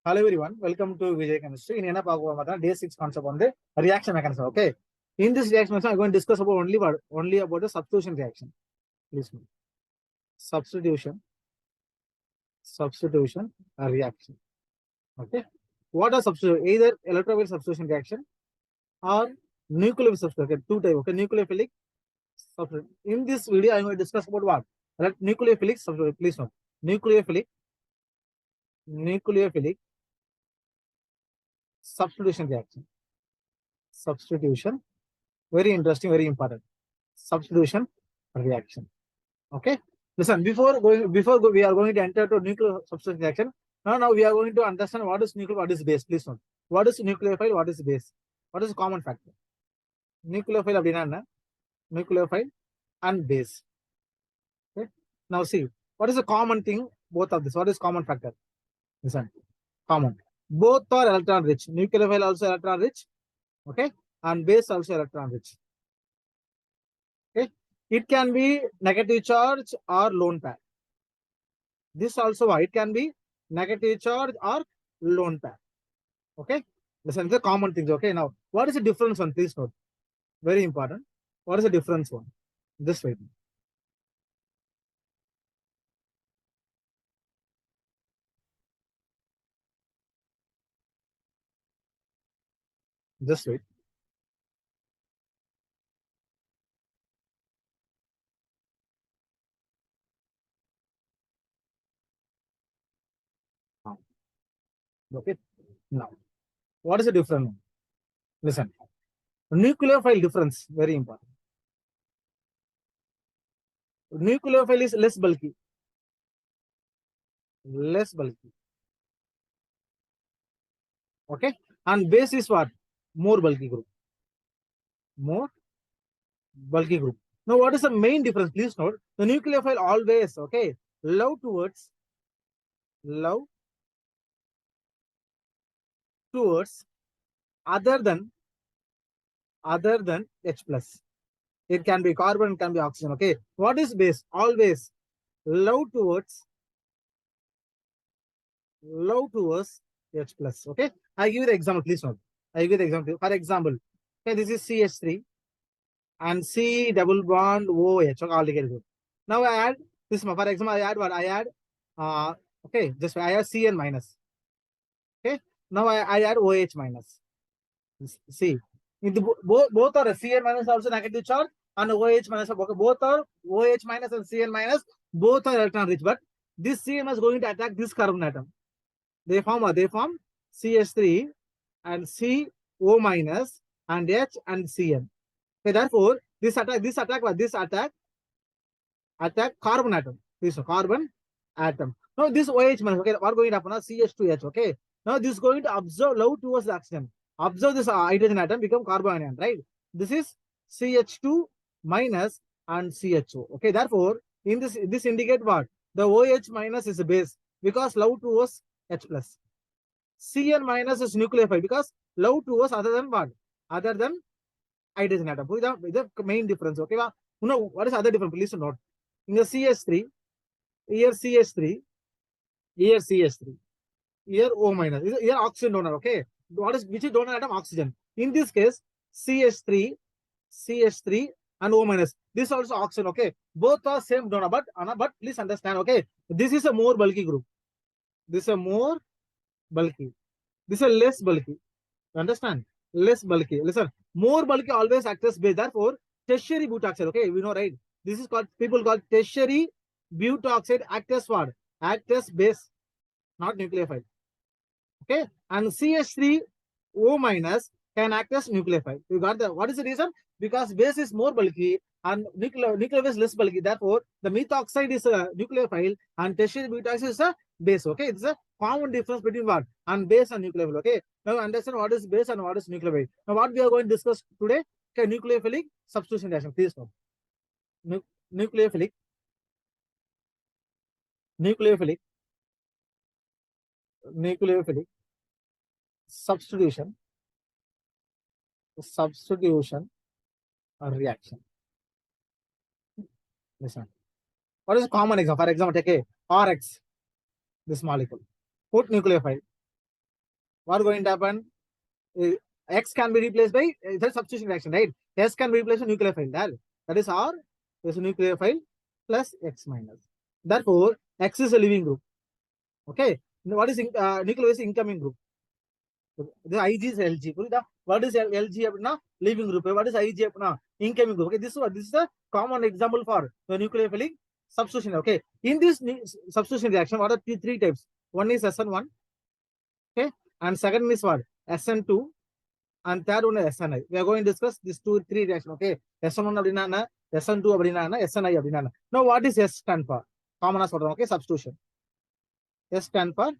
Hello everyone, welcome to Vijay Chemistry. In Day-06 concept on the reaction mechanism. Okay. In this reaction mechanism, I'm going to discuss about only about the substitution reaction. Please. Substitution reaction. Okay. What are substitution? Either electrophilic substitution reaction or nucleophilic substitution. Okay, two type. Okay, nucleophilic substitution. In this video, I'm going to discuss about what? Nucleophilic substitution. Please note. Nucleophilic substitution reaction. Substitution. Very interesting, very important. Substitution reaction. Okay. Listen, we are going to enter to nuclear substitution reaction. Now we are going to understand what is nucleophile, what is base. Please note. What is nucleophile, what is base? What is common factor? Nucleophile and base. Okay. Now see, what is the common thing? Both of this. What is common factor? Listen, common. Both are electron rich. Nucleophile also electron rich. Okay. And base also electron rich. Okay. It can be negative charge or lone pair. This also it can be negative charge or lone pair. Okay. Listen, the common things. Okay. Now, what is the difference one? Please note. Very important. What is the difference one? This way. This way. Okay. Now, what is the difference? Listen. Nucleophile difference. Very important. Nucleophile is less bulky. Less bulky. Okay. And base is what? More bulky group. More bulky group. Now, what is the main difference? Please note. The nucleophile always, okay, love towards other than H plus. It can be carbon, it can be oxygen. Okay. What is base? Always love towards H plus. Okay. I give you the example. Please note. I give you the example. For example, okay, this is CH3 and C double bond OH. Okay, all together. Now I add this. For example, I add what? I add okay, just I add Cn minus. Okay. Now I add OH minus. See, both are Cn minus also negative charge and OH minus. Okay, both are OH minus and Cn minus. Both are electron rich, but this Cn is going to attack this carbon atom. They form CH3 and CO minus and H and Cn. Okay, therefore, this attack carbon atom. This carbon atom. Now this OH minus. Okay, what going to happen? CH2H. Okay. Now this is going to absorb love towards the oxygen. Observe this hydrogen atom become carbon ion, right? This is CH2 minus and CHO. Okay, therefore, in this indicate what? The OH minus is a base because love towards H plus. Cn minus is nucleophile because love towards other than what? Other than hydrogen atom. The main difference. Okay, what is other difference? Please note. In the CH3, here CH3, here O minus. Here oxygen donor. Okay. Which is donor atom? Oxygen. In this case, CH3 and O minus. This also oxygen. Okay. Both are same donor, but please understand. Okay. This is a more bulky group. This is a more bulky. This is a less bulky. Understand? Less bulky. Listen, more bulky always acts as base. Therefore, tertiary butoxide. Okay, we know, right? This is called, people call tertiary butoxide act as what? Act as base, not nucleophile. Okay, and CH3O minus can act as nucleophile. You got the, what is the reason? Because base is more bulky and nucleophile is less bulky. Therefore, the methoxide is a nucleophile and tertiary butoxide is a base. Okay, it's a common difference between what? And base and nucleophile. Okay, now understand what is base and what is nucleophile. Now, what we are going to discuss today? Okay, nucleophilic substitution reaction. Please note. Nucleophilic substitution reaction. Listen. What is a common example? For example, take a RX, this molecule. Put nucleophile. What going to happen? X can be replaced by the substitution reaction, right? S can be replaced by nucleophile. That is R is a nucleophile plus X minus. Therefore, X is a leaving group. Okay. What is nucleophile is incoming group. The IG is LG. What is LG? Leaving group. What is IG? Incoming group. Okay. This is a common example for the nucleophilic substitution. Okay. In this substitution reaction, what are three types? One is SN1. Okay. And second is what? SN2. And third one is SNI. We are going to discuss these three reactions. Okay. SN1 abdina, SN2 abdina, SNI abdina. Now, what is S stand for? Common as okay. Substitution. S stand for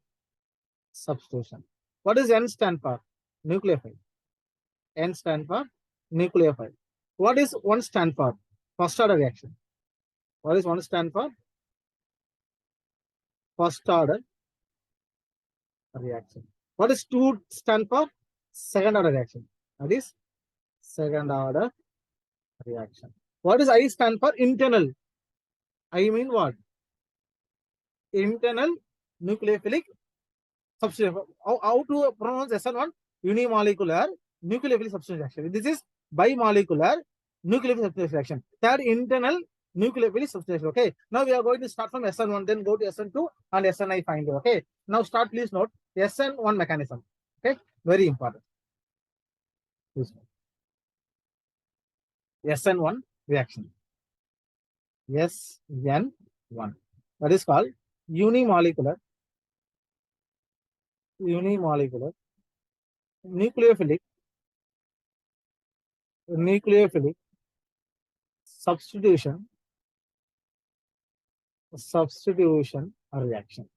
substitution. What does N stand for? Nucleophile. N stand for nucleophile. What is 1 stand for? First order reaction. What is 1 stand for? First order reaction. What is 2 stand for? Second order reaction. That is second order reaction. What is I stand for? Internal. I mean what? Internal nucleophilic substitution. How to pronounce SN1? Unimolecular nucleophilic substitution reaction. This is bimolecular nucleophilic substitution reaction. Third, internal nucleophilic substitution. Okay. Now we are going to start from SN1, then go to SN2 and SNI find. Okay. Now start. Please note SN1 mechanism. Okay. Very important. Please note. SN1 reaction. SN1. That is called unimolecular nucleophilic substitution reaction.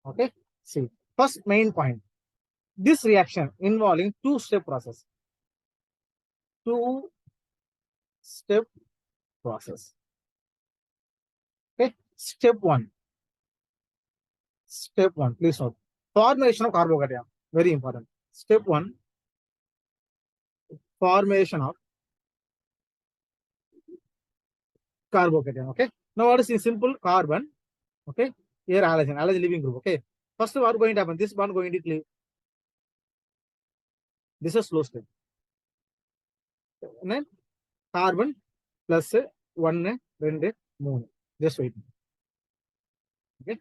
Okay. See, first main point. This reaction involving two-step process. Two-step process. Okay. Step one. Please note. Formation of carbocation. Very important. Step 1. Formation of carbocation. Okay. Now what is in simple? Carbon. Okay. Here halogen. Halogen living group. Okay. First what going to happen? This one going to cleave. This is slow step. Then carbon plus 1, 2, 3. Just wait. Okay.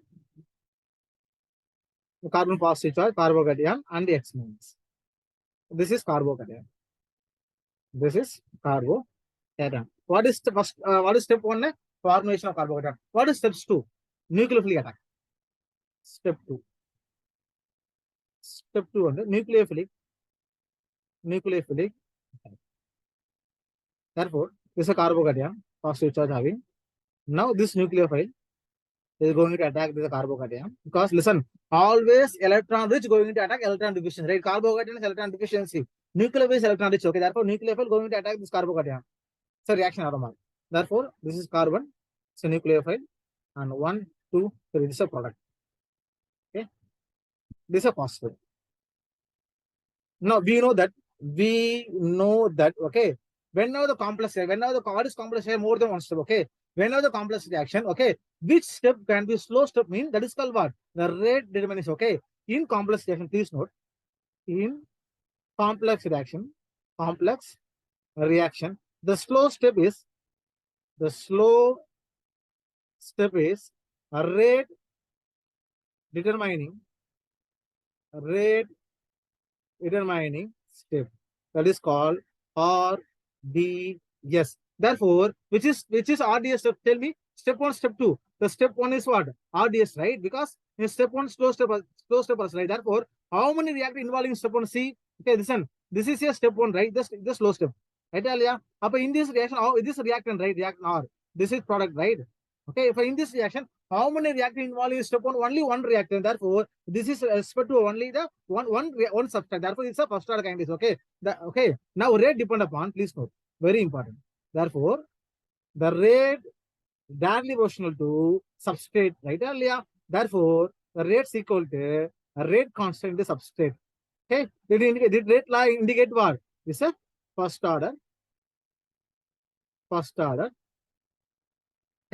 The carbon positive charge, carbocation and the X minus. This is carbocation. This is carbocation. What is the first? What is step 1? Formation of carbocation. What is steps 2? Nucleophilic attack. Step 2. Step 2 under nucleophilic attack. Therefore, this is a carbocation, positive charge having. Now this nucleophile is going to attack this carbocation because listen, always electron rich going to attack electron deficiency, right? Carbocation is electron deficiency. Nucleophile is electron rich. Okay, therefore nucleophile going to attack this carbocation. It's a reaction aroma. Therefore, this is carbon, it's a nucleophile, and 1, 2, 3. This is a product. Okay, this is a phosphate. Now we know that. Okay, whenever the complex, what is complex here? More than one step. Okay, whenever the complex reaction, okay, which step can be slow step mean? That is called what? The rate determinants. Okay, in complex reaction, please note, in complex reaction, the slow step is a rate determining step. That is called RDS. Therefore, which is RDS step? Tell me. Step 1, step 2. The step 1 is what? RDS, right? Because in step 1, slow step, right? Therefore, how many reactors involving step 1? See, okay, listen. This is a step 1, right? This slow step, right, Alia? In this reaction, this reactant, right? Reactant R. This is product, right? Okay, if in this reaction, how many reactants involved in step 1? Only one reactant. Therefore, this is respect to only the one substance. Therefore, it's a first order kinase. Okay. Okay. Now rate depend upon. Please note. Very important. Therefore, the rate directly proportional to substrate. Right, Alia? Therefore, the rate is equal to a rate constant in the substrate. Okay. Did rate law indicate what? This is a first order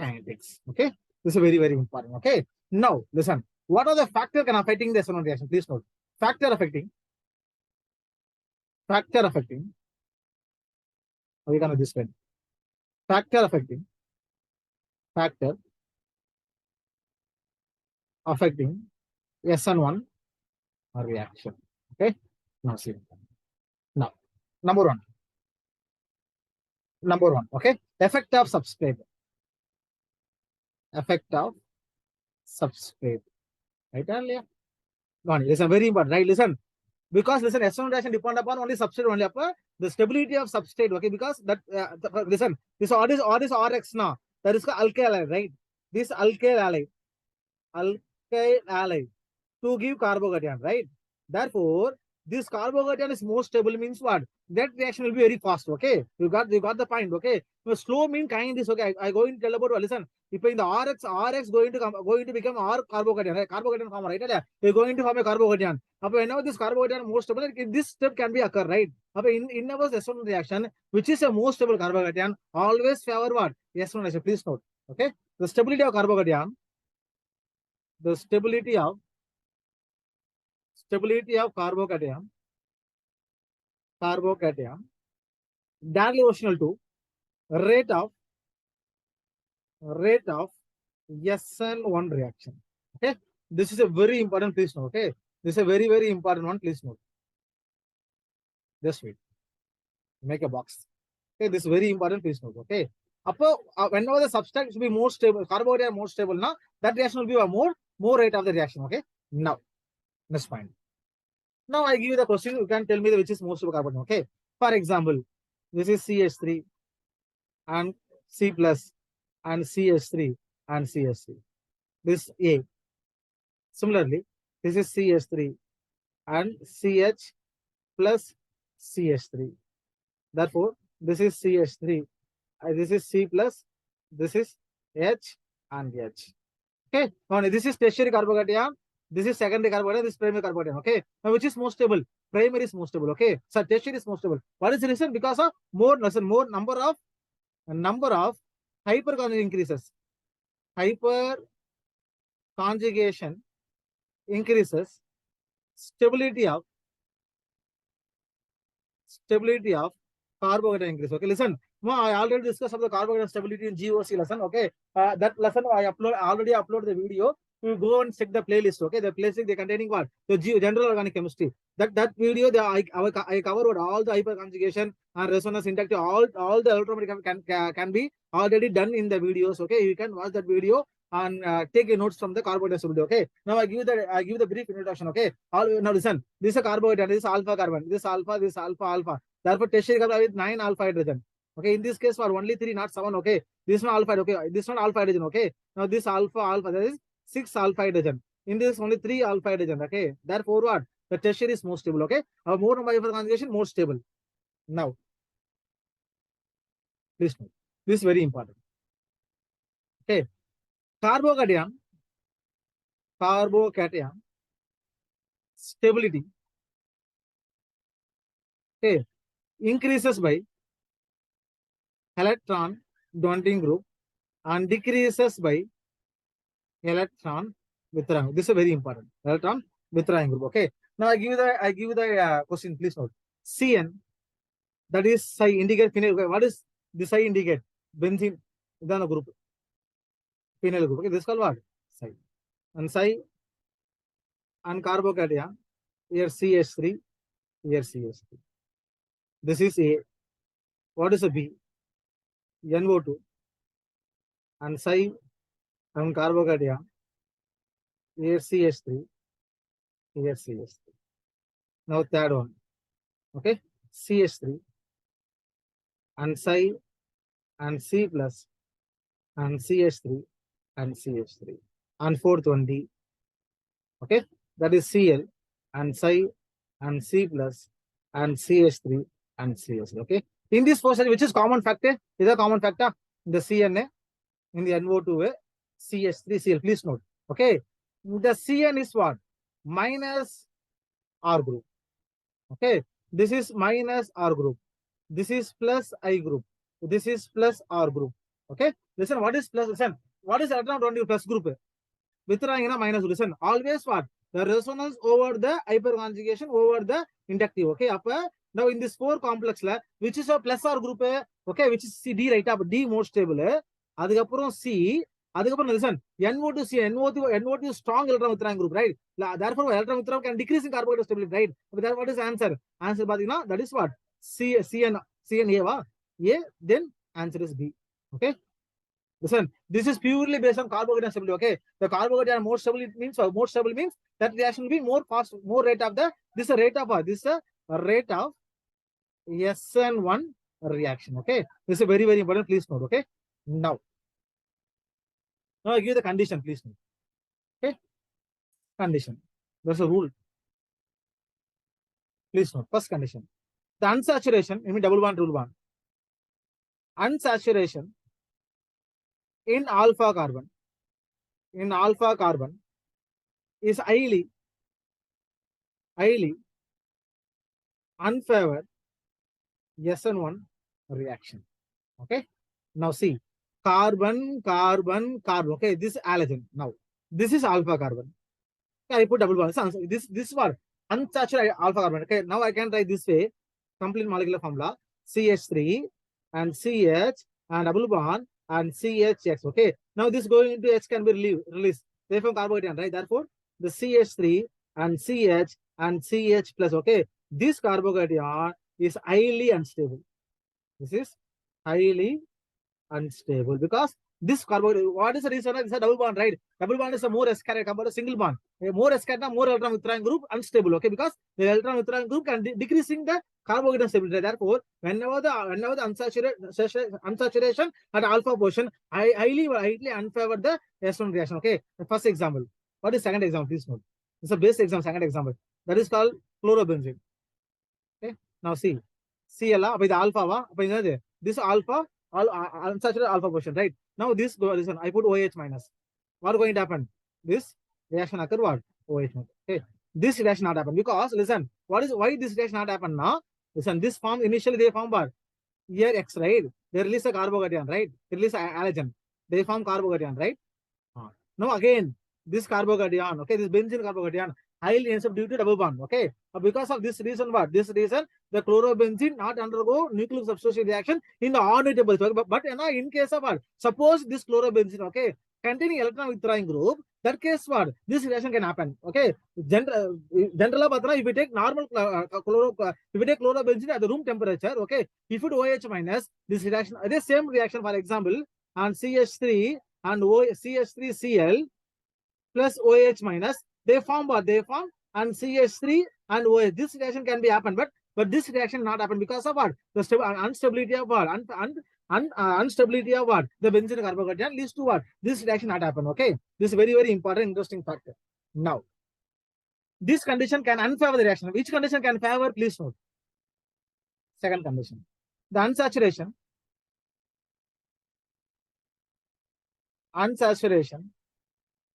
kinetics. Okay. This is very, very important. Okay. Now, listen. What are the factors can affecting the SN1 reaction? Please note. factor affecting, we can this way, factor affecting SN1 reaction. Okay, now see. Now, number one. Okay, effect of substrate. Right, earlier. Listen, very important, right? Listen, because listen, S1 reaction depend upon only substrate only upon the stability of substrate. Okay, because that listen, this all is RX now. That is called alkyl halide, right? This alkyl halide to give carbocation, right? Therefore, this carbocation is more stable means what? That reaction will be very fast. Okay, you got the point. Okay, so slow mean kind is okay. I going to tell about listen. If in the RX going to become R carbocation, right? Carbocation form, right? You're going to form a carbocation. Whenever this carbocation more stable, this step can be occur, right? In our S1 reaction, which is a more stable carbocation, always favor what? S1 reaction. Please note. Okay, the stability of carbocation, the stability of carbocation directly to rate of SN1 reaction. Okay, this is a very important, please note. Okay, this is a very, very important one, please note. Just wait, make a box. Okay, this is very important, please note. Okay, whenever the substance will be more stable, carbohydrate more stable, now that reaction will be a more rate of the reaction. Okay, now next point. Now I give you the question, you can tell me which is most stable carbohydrate. Okay, for example, this is CH3 and C plus and CH3 and CH3. This A. Similarly, this is CH3 and CH plus CH3. Therefore, this is CH3, this is C plus, this is H and H. Okay, now this is tertiary carbocation, this is secondary carbocation, this is primary carbocation. Okay, now which is most stable? Primary is most stable. Okay, so tertiary is most stable. What is the reason? Because of more number of hyperconjugation increases. Hyperconjugation increases stability of carbohydrate increase. Okay, listen. I already discussed of the carbohydrate stability in GOC lesson. Okay, that lesson I already upload the video. You go and check the playlist. Okay, the playlist they containing what? The general organic chemistry. That video I cover all the hyperconjugation and resonance inductive, all the electromagnetic can be already done in the videos. Okay, you can watch that video and take a notes from the carbohydrate stability. Okay, now I give the brief introduction. Okay, now listen. This is a carbohydrate. This is alpha carbon. This alpha. This alpha. Therefore, tertiary carbon with 9 alpha hydrogen. Okay, in this case for only 3, not 7. Okay, this one alpha. Okay, this one alpha hydrogen. Okay, now this alpha that is 6 alpha hydrogen. In this only 3 alpha hydrogen. Okay, therefore what? The tertiary is more stable. Okay, more number of conjugation more stable. Now, please note, this is very important. Okay, carbocation stability. Okay, increases by electron donating group and decreases by electron withdrawing group. This is very important. Electron withdrawing group. Okay. Now I give the question. Please note. CN, that is psi indicate phenyl. Okay. What is the psi indicate? Benzene. Then a group. Phenyl group. Okay. This is called what? Psi. And psi and carbocation. Here CH3. Here CH3. This is A. What is a B? NO2 and psi and carbocation. Here CH3. Here CH3. Now third one. Okay, CH3 and psi and C plus and CH3 and CH3. And fourth one D. Okay, that is Cl and psi and C plus and CH3 and CH3. Okay, in this process, which is common factor? Is a common factor in the CNA, in the NO2 CH3Cl. Please note. Okay, the CN is what? Minus R group. Okay, this is minus R group. This is plus I group. This is plus R group. Okay, listen. What is plus? Listen. What is electron plus group? Withdrawing minus. Listen. Always what? the resonance over the hyperconjugation over the inductive. Okay, now in this 4 complex, which is a plus R group, okay, which is C, D, right up, D more stable. அதுக்கப்புறம் C, அதுக்கப்புறம் listen, NO2 C, NO2 strong electron withdrawing group, right? Therefore, electron withdrawal can decrease in carbohydrate stability, right? But that what is answer? Answer பாத்தீங்கன்னா that is what? CN A, A, then answer is B. Okay. Listen, this is purely based on carbohydrate stability. Okay, the carbohydrate are more stable. It means more stable means that reaction will be more fast, more rate of the this is a rate of this is a rate of SN1 reaction. Okay, this is very very important. Please note. Okay, now I give the condition. Please note. Okay, condition. There's a rule. Please note. First condition: the unsaturation. I mean double bond rule one. Unsaturation in alpha carbon. In alpha carbon is highly unfavored SN1 reaction. Okay. Now see, carbon. Okay, this is halogen. Now this is alpha carbon. Okay, I put double bond. This what unsaturated alpha carbon. Okay, now I can write this way. Complete molecular formula: CH3 and CH and double bond and CHX. Okay. Now this going into H can be released. They form carbocation, right? Therefore, the CH3 and CH and CH plus. Okay, this carbocation is highly unstable. This is highly unstable because this carbohydrate, what is the reason? It's a double bond, right? Double bond is a more S carrier compared to single bond. A more S carrier, more electron withdrawing group, unstable. Okay, because the electron withdrawing group can decreasing the carbohydrate stability. Therefore, whenever the unsaturation at alpha portion, highly unfavor the S1 reaction. Okay, the first example. What is second example? Please note. It's a base example. Second example. That is called chlorobenzene. Okay. Now see, CL with alpha. This alpha, unsaturated alpha portion, right? Now this one, I put OH minus. What going to happen? This reaction occur what? OH minus. Okay. This reaction not happen because listen, why this reaction not happen now? Listen, this form initially they form what? Here X, right? They release a carbocation, right? They release a halogen. They form carbocation, right? Now again, this carbocation, okay, this benzene carbocation, highly unstable due to double bond, okay. Because of this reason, what? This reason, the chlorobenzene not undergo nucleic substitution reaction in the ordinary temperature. But in case of what? Suppose this chlorobenzene, okay, containing electron withdrawing group, that case what? This reaction can happen, okay. General, if we take normal if we take chlorobenzene at the room temperature, okay, if you do OH minus, this reaction, the same reaction, for example, on CH3 and CH3Cl plus OH minus, they form what? They form and CH3 and OH. This reaction can be happen, but this reaction not happen because of what? The instability of what? Instability of what? The benzene carbocation leads to what? This reaction not happen. Okay, this is very very important, interesting factor. Now, this condition can unfavor the reaction. Which condition can favor? Please note. Second condition, the unsaturation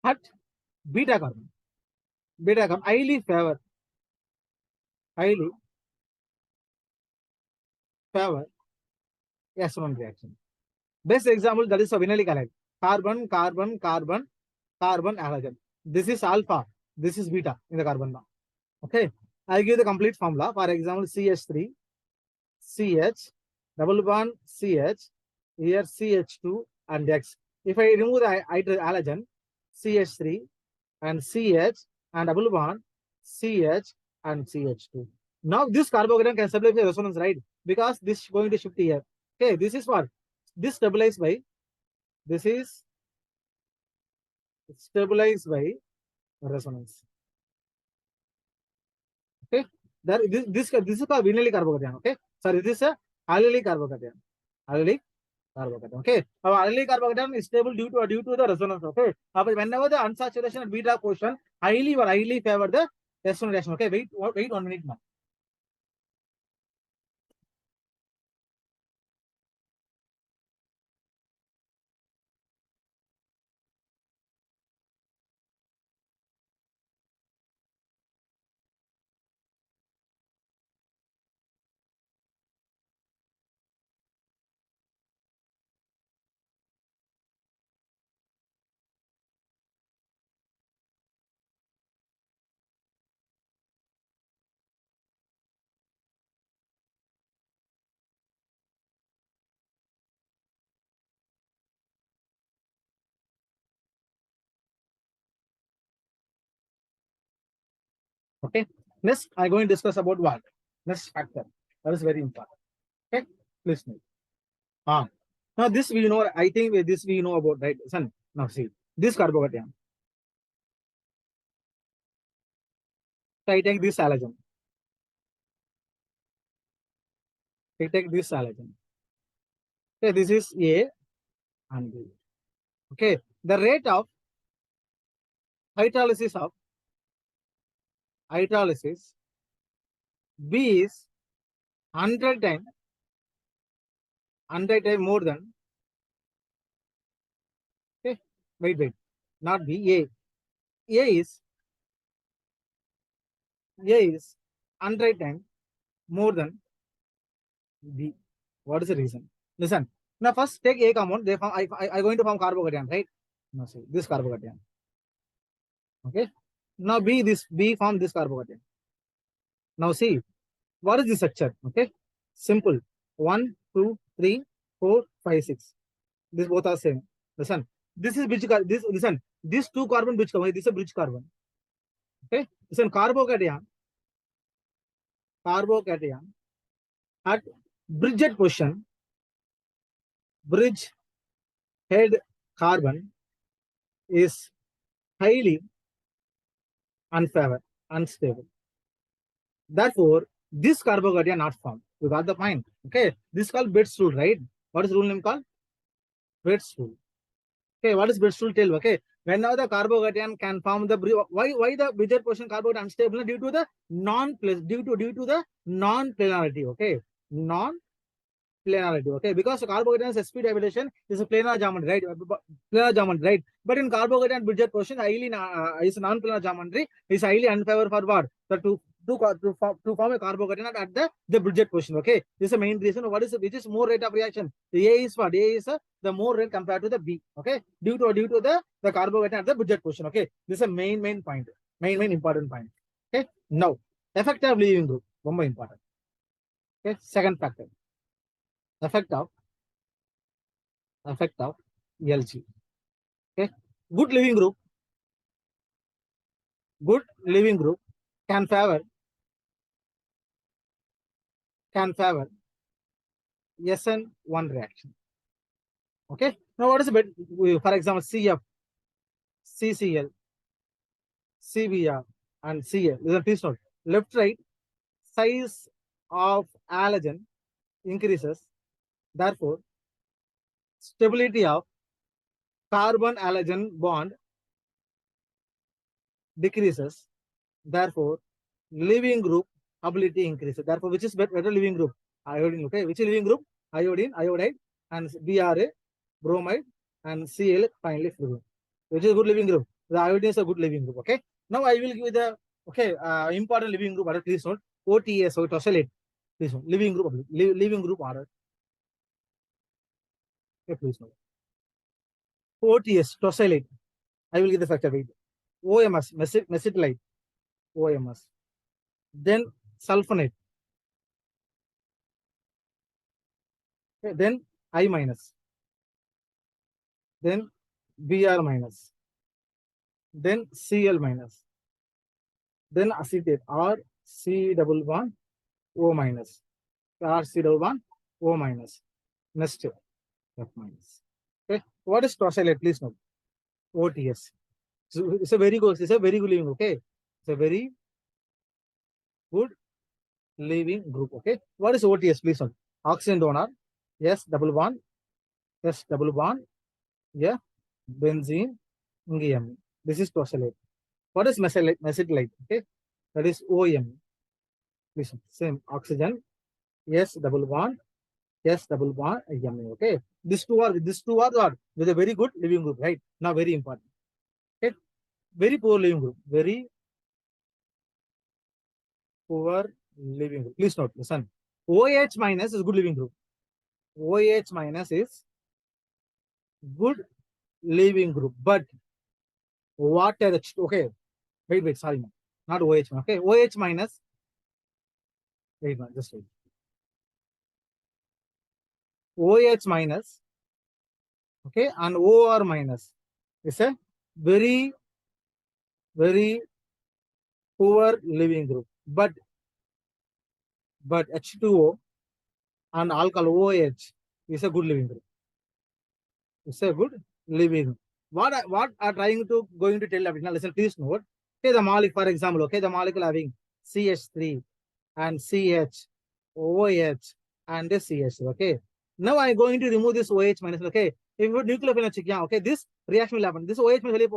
at beta carbon. Beta carbon highly favor S1 reaction. Best example, that is a vinylic halide. Carbon, halogen. This is alpha. This is beta in the carbon now. Okay. I give the complete formula. For example, CH3, CH, double bond CH, here CH2 and X. If I remove the halogen, CH3 and CH and double bond CH and CH2. Now this carbocation can stabilize the resonance, right? Because this is going to shift here. Okay, this is what? This stabilized by, this is stabilized by resonance. Okay, this is called vinylic carbocation. Okay, sorry, this is a allylic carbocation. Allylic carbocation. Okay, our allylic carbocation is stable due to the resonance. Okay, whenever the unsaturation and beta portion highly favor the S1 reaction. Okay, wait 1 minute now. Okay. Next, I'm going to discuss about what? Next factor. That is very important. Okay. Please note. Now this we know. I think this we know about, right? Son. Now see this carbocation. So I take this halogen. I take this halogen. Okay. This is A and B. Okay. The rate of hydrolysis B is 100 times more than, okay, wait, not B, A. A is 100 times more than B. What is the reason? Listen. Now first take A compound. They form. I going to form carbocation, right? No, see this carbocation. Okay. Now B form this carbocation. Now see what is the structure? Okay. Simple. 1, 2, 3, 4, 5, 6. This both are same. Listen. This is bridge. This listen. This two carbon bridge carbon. This is a bridge carbon. Okay. Listen. Carbocation at bridge position. Bridge head carbon is highly unstable. Therefore, this carbocation not formed. You got the point. Okay. This is called Betts rule, right? What is rule name called? Betts rule. Okay. What is Betts rule tell? Okay. Whenever the carbocation can form the why the bridge portion carbocation unstable due to the non-planarity. Okay. Non-planarity. Okay. Because carbocation sp dilatation is a planar geometry, right? Planar geometry, right? But in carbocation bridge portion highly is non-planar geometry is highly unfavorable for what? The to form a carbocation at the bridge position. Okay, this is the main reason. What is which is more rate of reaction? The A is what? A is the more rate compared to the B. Okay, due to the carbocation at the bridge position. Okay, this is a main point, main important point. Okay, now effective leaving group, very important. Okay, second factor, effect of LG. Okay, good leaving group can favor SN1 reaction. Okay. Now, what is the bit? For example, CF, CCl, CBr, and Cl. Listen, please note. Left, right, size of halogen increases. Therefore, stability of carbon halogen bond decreases. Therefore, leaving group ability increases. Therefore, which is better leaving group? Iodine. Okay. Which leaving group? Iodine, iodide, and Bra, bromide, and Cl finally fluorine. Which is good living group? The iodine is a good living group. Okay. Now I will give the important living group order. Please note OTS. So tosylate. Please note living group. Living group order. Okay, please note OTS tosylate. I will give the factor weight. OMS mesitylite. OMS. Then sulfonate. Okay, then I minus. Then Br minus. Then Cl minus. Then acetate or C double bond O minus. Or C double bond O minus. Next F minus. Okay. What is tosylate? Please note. OTS. So it's a very good. It's a very good living. Okay. It's a very good living group. Okay. What is OTS? Please note. Oxygen donor. Yes. Double bond. Yes. Double bond. Yeah. Benzene. Indium. This is tosylate. What is mesitylite? Okay. That is OM. Listen. Same oxygen. Yes. Double bond. Yes. Double bond. IMA. Okay. These two are what? With a very good living group. Right. Now very important. Okay. Very poor living group. Very poor living group. Please note. Listen. OH minus is good living group. OH minus is good living group. But what are the okay? Wait. Sorry, not OH. Okay. OH minus. Wait, just wait. OH minus. Okay, and OR minus is a very poor living group. But H2O and alcohol OH is a good living group. It's a good living. What are trying to going to tell அப்படின்னா listen, please note. Okay, the molecule, for example, okay, the molecule having CH3 and CH, OH, and this CH. Okay. Now I'm going to remove this OH minus. Okay. If you put nucleophile chicken, okay, this reaction will happen. This OH minus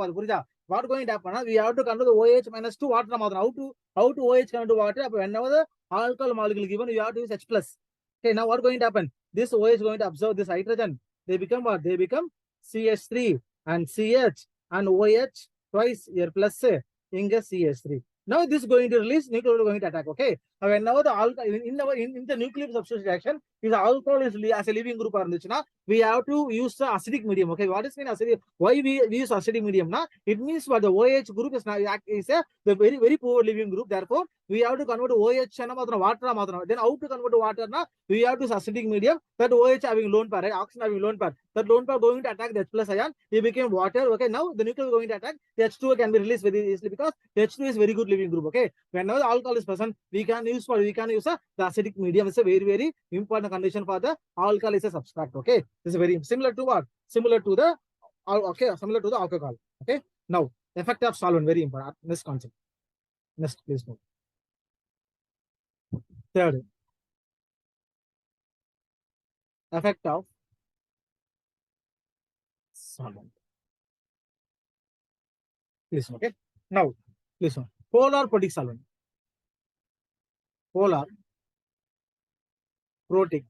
what going to happen? We have to convert the OH minus to water. How to OH convert to water? Whenever the alcohol molecule given, you have to use H plus. Okay. Now what going to happen? This OH is going to absorb this hydrogen. They become what? They become CH3 and CH and OH twice here plus in CH3. Now this is going to release, nuclear going to attack. Okay. Whenever the alcohol in the nuclear substitution reaction, if the alcohol is as a living group, we have to use the acidic medium. Okay. What is mean acidic? Why we use acidic medium? Na? It means what the OH group is the very, very poor living group. Therefore, we have to convert to OH water. Then how to convert to water? Na? We have to use acidic medium. That OH having lone pair, right? Oxygen having lone pair. That lone pair going to attack the H plus ion. It became water. Okay. Now the nuclear going to attack. The H2O can be released very easily because H2 is very good living group. Okay. Whenever the alcohol is present, we can use the acidic medium. It's a very, very important condition for the alcohol is a substrate. Okay. This is very similar to what? Similar to the alcohol. Okay. Now, effect of solvent, very important. Next concept. Next, please move. Third, effect of solvent. Please, okay. Now, listen. Polar protic solvent. Polar protic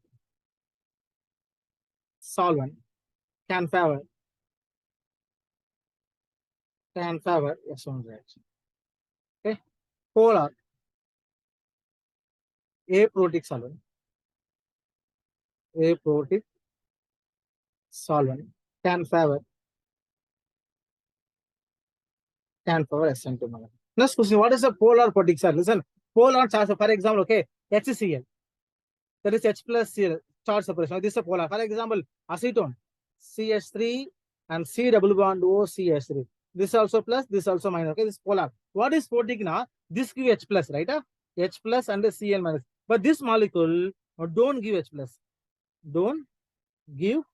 solvent can favor S1 reaction. Okay. Polar aprotic solvent can favor SN2. Next question, what is a polar protic solvent? Listen, polar charge, for example, okay, HCl. That is H plus Cl, charge separation. This is a polar. For example, acetone, CH3 and C double bond O CH3. This also plus, this also minus. Okay, this is polar. What is protic now? This give H plus, right? H plus and Cl minus. But this molecule don't give H plus. Don't give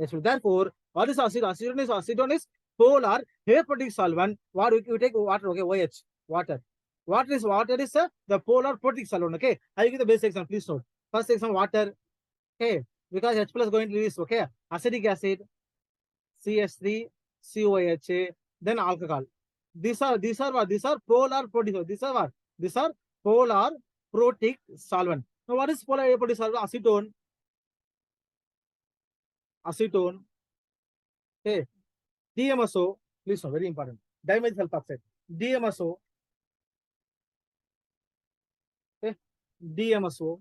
H plus. Therefore, what is acetone? Acetone is polar aprotic solvent. What we take water, okay, OH, water. Water is the polar protic solvent. Okay, I give the basic example. Please note. First example, water. Okay, because H plus going to release. Okay, acetic acid, CH3, COH, then alcohol. These are polar protic. These are what? These are polar protic solvent. Now, what is polar protic solvent? Acetone. Okay, DMSO. Please note, very important. Dimethyl sulfoxide. DMSO. Okay, DMSO.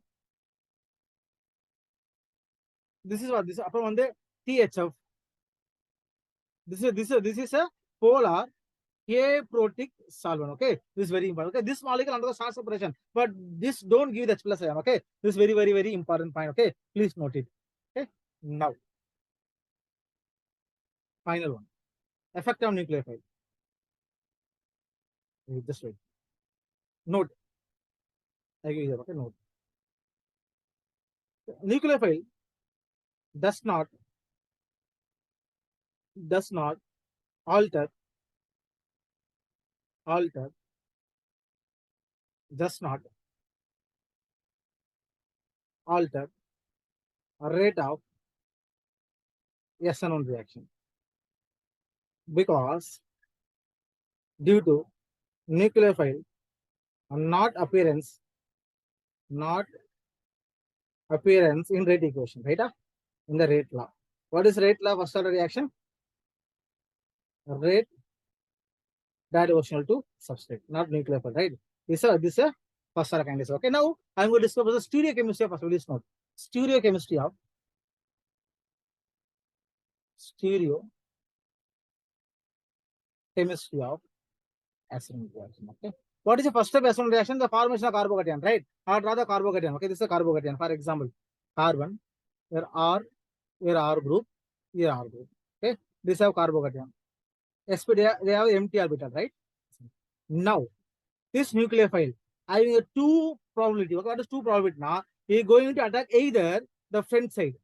This is what this upper one the THF. This is a polar aprotic solvent. Okay, this is very important. Okay, this molecule undergoes charge separation, but this don't give the H plus ion. Okay, this is very, very, very important point. Okay, please note it. Okay, now final one, effect on nucleophile. Just wait. Note. I give you okay. Note. Nucleophile does not alter does not alter rate of SN1 reaction because due to nucleophile not appearance in rate equation, right? In the rate law. What is rate law? First order reaction. Rate diversional to substrate, not nucleophile, right? This is a first order kinase. Okay, now I'm going to discuss the stereochemistry of please note. Stereochemistry of SN1 reaction. Okay. What is the first step SN1 reaction? The formation of carbocation, right? Or rather carbocation. Okay, this is a carbocation. For example, carbon, here R group, here R group. Okay, this have carbocation. SP they have empty orbital, right? Now, this nucleophile having a 2 probability. Okay, what is 2 probability? Now, he is going to attack either the front side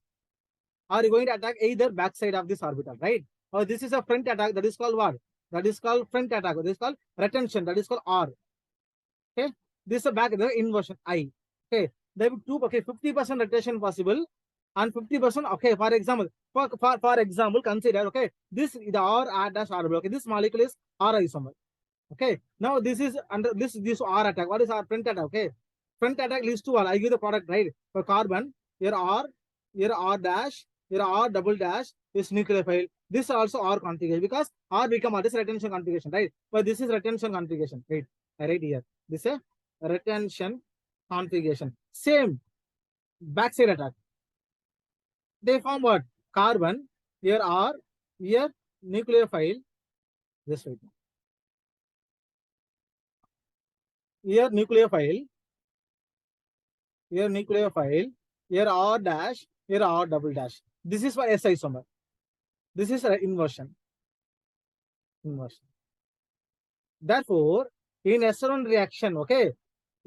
or he is going to attack either back side of this orbital, right? Or this is a front attack, that is called what? That is called front attack. That is called retention. That is called R. Okay, this is a back, the inversion I. Okay, there will 2. Okay, 50% retention possible and 50%. Okay, for example, for example, consider, okay, this is the R dash orbital. Okay, this molecule is R isomer. Okay, now this is under this R attack. What is our front attack? Okay, front attack leads to R. I give the product, right? For carbon, here R dash, here R double dash is nucleophile. This also R configuration because R become this retention configuration, right? But this is retention configuration, right? I write here. This is a retention configuration. Same backside attack. They form what? Carbon, here R, here nucleophile. This right. Here nucleophile, here R dash, here R double dash. This is for S isomer. This is an inversion. Therefore, in SN1 reaction, okay,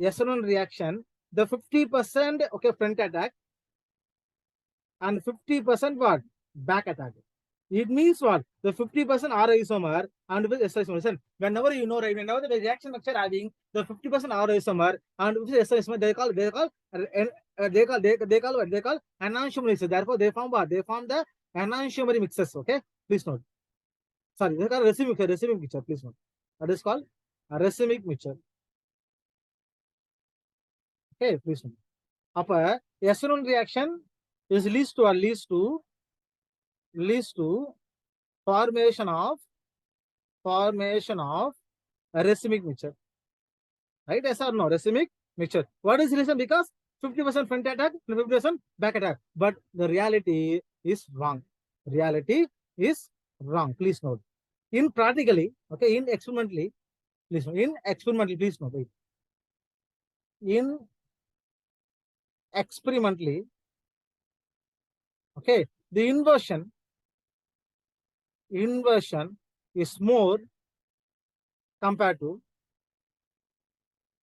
SN1 reaction, the 50% okay front attack and 50% what? Back attack. It means what? The 50% R isomer and with S isomer. Listen, whenever you know, right, whenever the reaction structure having the 50% R isomer and with S isomer, they call enantiomer mixes. Therefore, they form what? They form the enantiomer mixes. Okay, please note. Sorry, they call racemic mixture. Please note. That is called a racemic mixture. Okay, please note. Upper SN1 reaction is leads to formation of a racemic mixture. Right? Yes or no? Racemic mixture. What is the reason? Because 50% front attack and 50% back attack. But the reality is wrong. Please note. In practically, okay, in experimentally, please note. Please note. Wait. In experimentally, okay, the inversion is more compared to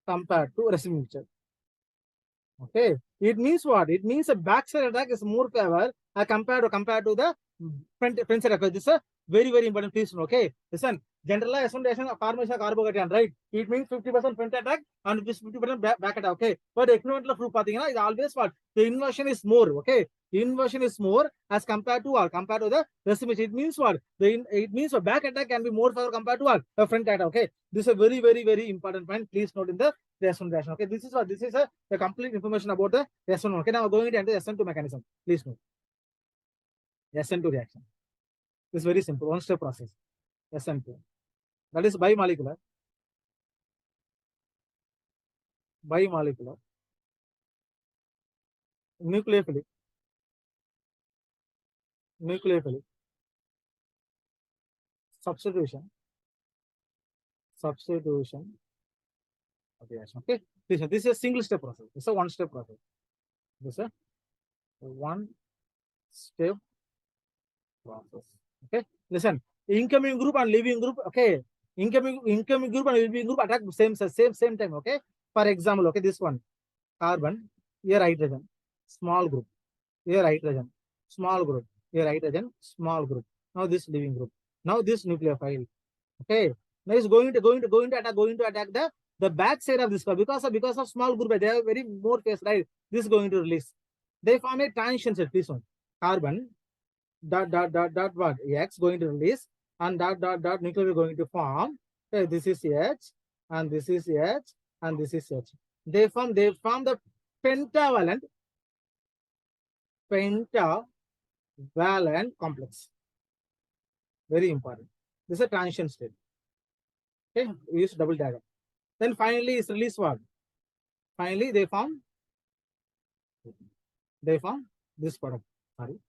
racemic mixture. Okay, it means what? It means a backside attack is more favor compared to the front side attack. This is a very, very important piece. Okay, listen. General formation of carbocation, right? It means 50% front attack and this 50% back attack. Okay, but experimental proof is always what? The inversion is more. Okay, the inversion is more as compared to the racemic. It means what? It means a back attack can be more favor compared to the front attack. Okay, this is a very, very, very important point. Please note in the SN1 reaction. Okay, this is the complete information about the SN1. Okay, now going into SN2 mechanism. Please note. SN2 reaction. This is very simple, one-step process. SN2. That is bimolecular. Nucleophilic. Substitution. Okay. This is a single step process. This is a one-step process. This is a one-step process. Okay. Listen. Incoming group and leaving group. Okay. Incoming group and leaving group attack same time. Okay. For example, okay, this one carbon, here hydrogen, small group, here hydrogen, small group, here hydrogen, small group. Now this leaving group. Now this nucleophile. Okay. Now it's going to attack the back side of this car because of small group. They have very more phase, right? This is going to release. They form a transition set. This one carbon dot what X going to release and dot nucleophile going to form. Okay, this is H and this is H and this is H. They form the pentavalent complex. Very important. This is a transition state. Okay, we use double dagger. Then finally is release what? Finally they form this product. Sorry.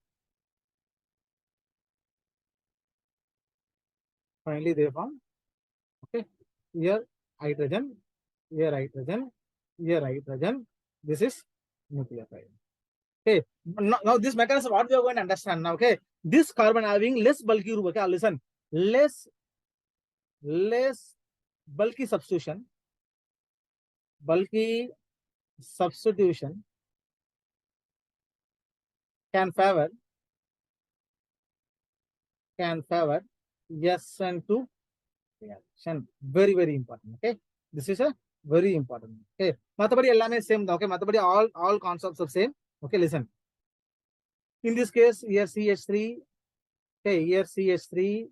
Finally they form, okay, here hydrogen, here hydrogen, here hydrogen. This is nucleophile. Okay, now this mechanism, what we are going to understand now. Okay, this carbon having less bulky group. Okay, listen, less bulky substitution. bulky substitution can favor SN2 reaction. Very, very important. Okay. This is a very important. Okay. Matabadi ellame same. Okay. Matabadi all concepts are same. Okay. Listen. In this case, here CH3. Okay. Here CH3.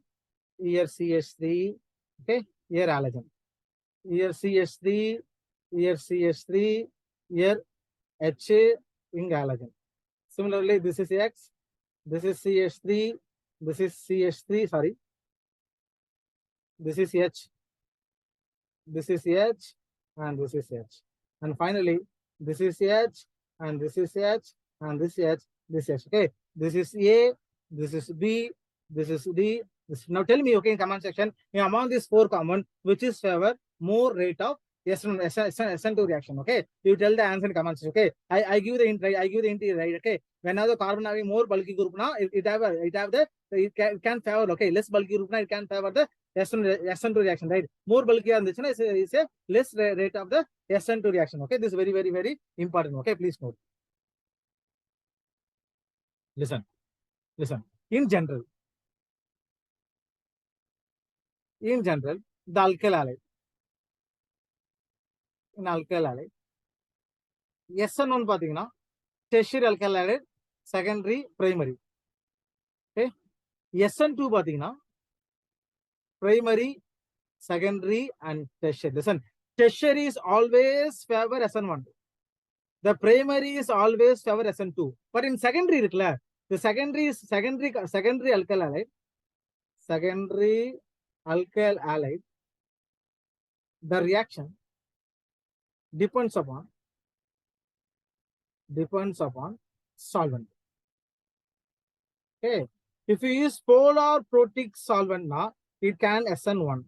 Here CH3. Okay. Here halogen. Here CH3. Here CH3. Here HA in halogen. Similarly, this is X. This is CH3. This is CH3. Sorry. This is H. This is H, and this is H. And finally, this is H, and this is H, and this H, this H. Okay, this is A, this is B, this is D. Now tell me, okay, in comment section, among these four common, which is favor more rate of SN2 reaction. Okay, you tell the answer in comment section. Okay, I give the int right, I give the int right. Okay, whenever the carbon having more bulky group now, it can favor. Okay, less bulky group now, it can favor the SN2 reaction, right? More bulky is a less rate of the SN2 reaction. Okay, this is very, very, very important. Okay, please note. Listen. In general, the alkyl halide, in alkyl halide, SN1 pathina, tertiary alkyl halide, secondary, primary. Okay, SN2 pathina, primary, secondary, and tertiary. Listen, tertiary is always favor SN1. The primary is always favor SN2. But in secondary, the secondary is secondary alkyl halide. Secondary alkyl halide. The reaction depends upon solvent. Okay. If you use polar protic solvent, now it can SN1.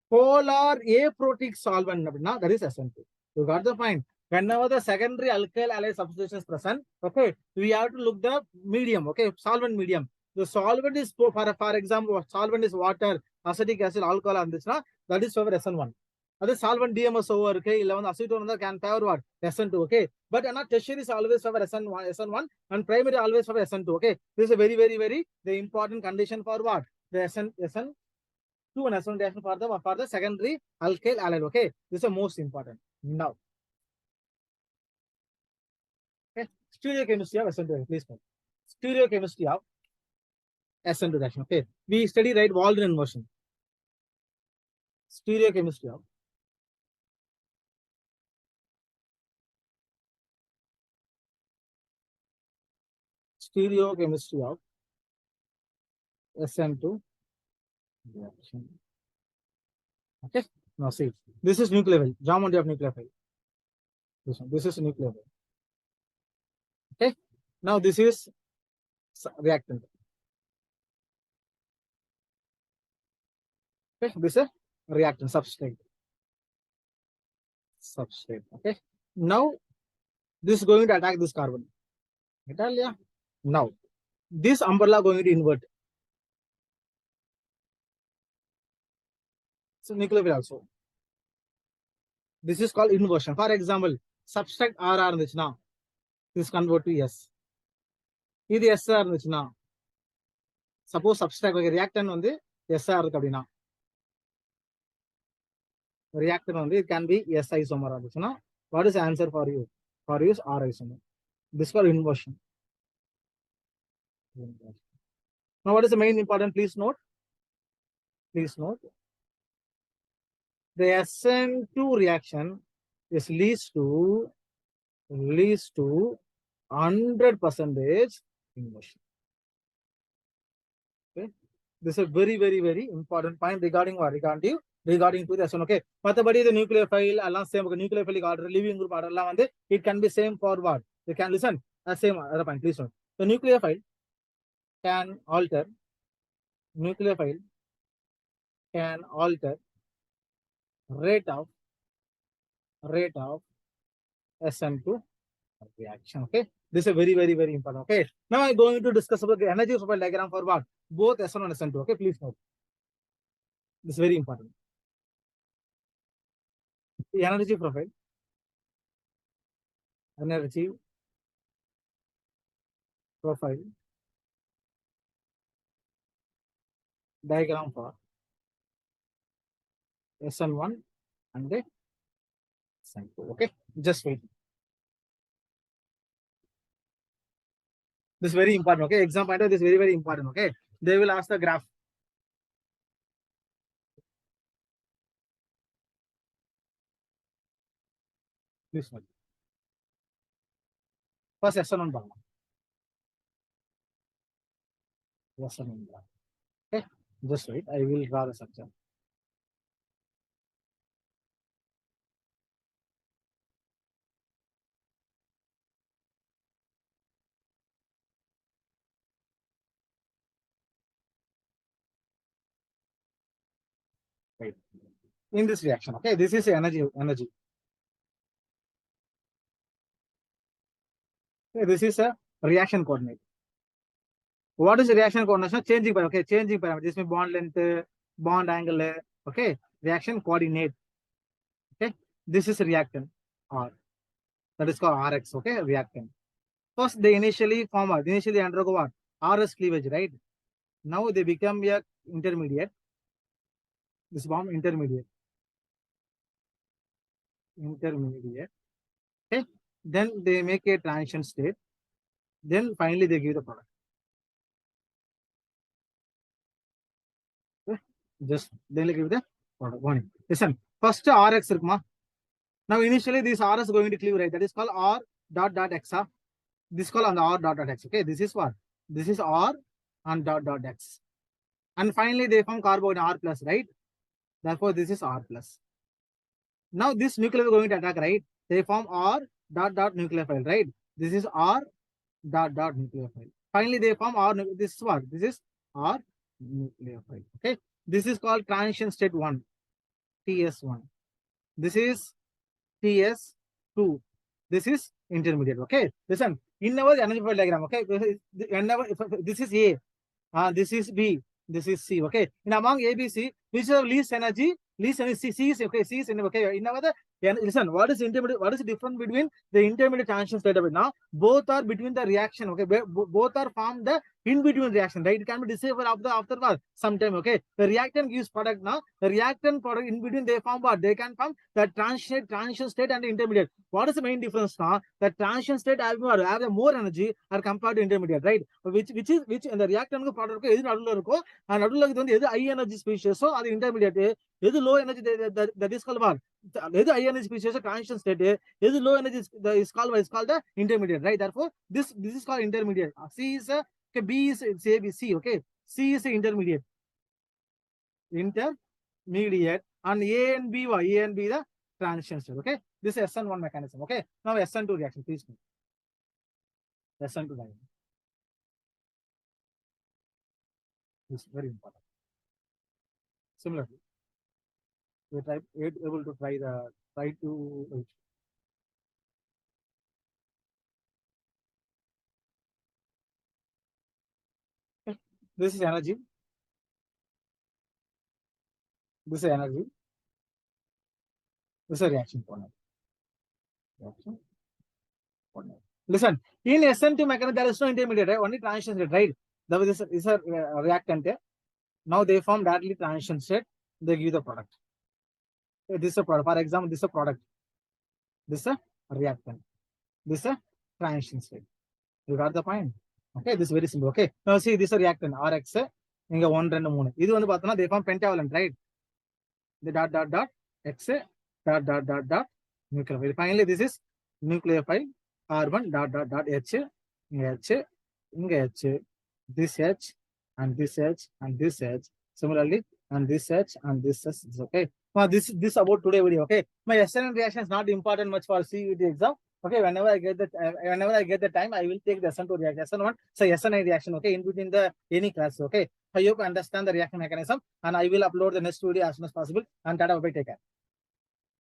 Polar aprotic solvent, that is SN2. You got the point. Whenever the secondary alkyl halide substitution is present, okay, we have to look the medium, okay, solvent medium. The solvent is, for example, solvent is water, acetic acid, alcohol, and this, that is favor SN1. That is solvent DMS over, okay, 11 acetone can favor what? SN2, okay. But tertiary is always favor SN1, and primary always favor SN2, okay. This is a very, very, very the important condition for what? The SN2 and SN1 reaction for the secondary alkyl halide, okay. This is the most important. Now, okay, stereochemistry of SN2, please note. Stereochemistry of SN2 reaction, okay. We study right Waldron inversion. Stereochemistry of SN2 reaction. Okay. Now see, this is nucleophile, geometry of nucleophile. This is nucleophile. Okay. Now this is reactant. Okay. This is a reactant substrate. Okay. Now this is going to attack this carbon. Now this umbrella going to invert. So nucleophile also. This is called inversion. For example, substrate RR now. This convert to S. This SR now. Suppose substrate reactant on the SR kabina. Reactant on it can be S isomer. What is the answer for you? For you is R isomer. This is called inversion. Now, what is the main important? Please note. The SN2 reaction is leads to 100% inversion. Okay, this is a very, very, very important point regarding what? Regarding to the SN. Okay, matabadi the nucleophile, along same nucleophilic order, leaving group order, it can be same for what? You can listen. Same other point. Please note. The nucleophile can alter. Rate of SN2 reaction. Okay, this is very, very, very important. Okay, now I'm going to discuss about the energy profile diagram for what? Both SN1 and SN2. Okay, please note. This is very important. energy profile, energy profile diagram for SN1 and the SN2. Okay, just wait. This is very important. Okay, exam point of this is very, very important. Okay, they will ask the graph. This one. First SN1 bar. SN1 bar. Okay, just wait. I will draw the structure. Right. In this reaction, okay, this is energy. Okay, this is a reaction coordinate. What is the reaction coordination? Changing parameter. Okay, changing parameter. This means bond length, bond angle. Okay, reaction coordinate. Okay, this is reactant R. That is called Rx. Okay, reactant. First, they initially undergo what? RS cleavage, right? Now they become a intermediate. This form intermediate. Okay, then they make a transition state. Then finally they give the product. Okay? Just then they give the product. Warning. Listen, first Rx irukma. Now initially this R is going to cleave, right? That is called R dot dot X. This is called on the R dot dot X. Okay, this is what? This is R and dot dot X. And finally they form carbon R plus, right? Therefore this is R plus. Now this nucleus is going to attack, right? They form R dot dot nucleophile, right? This is R dot dot nucleophile. Finally they form R. This is what? This is R nucleophile. Okay, this is called transition state 1, TS1. This is TS2. This is intermediate. Okay, listen. In our energy profile diagram, okay, this is A, this is B, this is C. Okay, in among A, B, C, which is the least energy? Least energy. C is okay. C is okay. In our listen, what is intermediate? What is the difference between the intermediate transition state of it? Now both are between the reaction. Okay, both are formed the in between reaction, right? It can be disabled after what? Sometime. Okay, the reactant gives product. Now the reactant product in between they form what? They can form the transition state and the intermediate. What is the main difference now? The transition state have more energy are compared to intermediate, right? Which in the reactant product is not and high energy species, so are the intermediate. Low energy that is called what? High energy species transition state. Low energy is called the intermediate, right? Therefore this is called intermediate. C is okay, B is A, B, C. Okay, C is intermediate, and A and B the transition state. Okay, this is SN1 mechanism. Okay, now SN2 reaction, please. SN2 diagram. This is very important. Similarly, we try able to try to this is energy. This is energy. This is a reaction coordinate. Listen, in SN2 mechanism, there is no intermediate, right? Only transition state, right? This is a reactant. Now they form directly transition state. They give the product. This is a product. For example, this is a product. This is a reactant. This is a transition state. You got the point? Okay, this is very simple. Okay, now see this is a reactant Rx. Inga 1, 2, 3. This one pathana they form pentavalent, right? The dot dot dot X dot dot dot dot nucleophile. Finally, this is nucleophile carbon dot dot dot H, this H and this H and this H. Similarly, and this H and this H is okay. Now this about today video. Okay, my SN reaction is not important much for CUET exam. Okay, whenever I get the time, I will take the SN2 reaction. SN1, so SN9 reaction. Okay, in between the any class. Okay, I hope you understand the reaction mechanism, and I will upload the next video as soon as possible. And Tata, bye, take care.